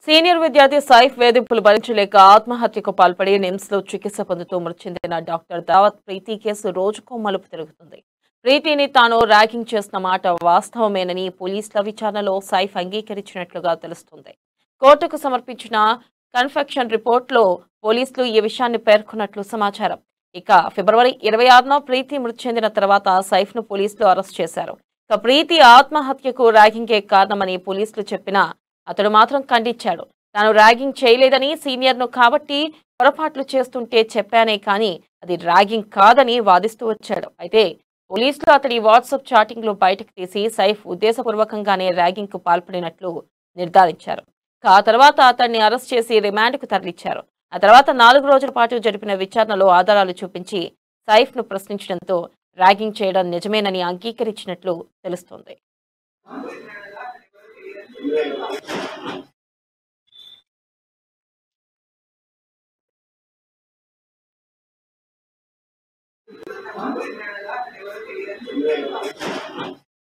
Senior విద్యార్థి సైఫ్ వేధింపులు భరించలేక ఆత్మహత్యకు పాల్పడి నిమ్స్లో చికిత్స పొందుతూ మృతి చెందిన డాక్టర్ దావత్ ప్రీతి కేసు రోజుకో మలుపు తిరుగుతుంది. ప్రీతిని తాను ర్యాగింగ్ చేసిన మాట వాస్తవమేనని పోలీసుల విచారణలో సైఫ్ అంగీకరించినట్లుగా తెలుస్తుంది. కోర్టుకు సమర్పించిన కన్ఫెక్షన్ రిపోర్ట్లో పోలీసులు ఈ విషయాన్ని పేర్కొన్నట్లు సమాచారం. ఇక ఫిబ్రవరి 26న ప్రీతి మృతి చెందిన తర్వాత సైఫ్ను పోలీసులు అరెస్ట్ చేశారు. ఇక ప్రీతి ఆత్మహత్యకు ర్యాగింగే కారణమని పోలీసులు చెప్పినా అతడు మాత్రం ఖండించాడు. తాను ర్యాగింగ్ చేయలేదని, సీనియర్ను కాబట్టి పొరపాట్లు చేస్తుంటే చెప్పానే కానీ అది ర్యాగింగ్ కాదని వాదిస్తూ వచ్చాడు. అయితే పోలీసులు అతడి వాట్సాప్ చాటింగ్లు బయటకు తీసి సైఫ్ ఉద్దేశపూర్వకంగానే ర్యాగింగ్కు పాల్పడినట్లు నిర్ధారించారు. ఆ తర్వాత అతన్ని అరెస్ట్ చేసి రిమాండ్కు తరలించారు. ఆ తర్వాత 4 రోజుల పాటు జరిపిన విచారణలో ఆధారాలు చూపించి సైఫ్ను ప్రశ్నించడంతో ర్యాగింగ్ చేయడం నిజమేనని అంగీకరించినట్లు తెలుస్తోంది.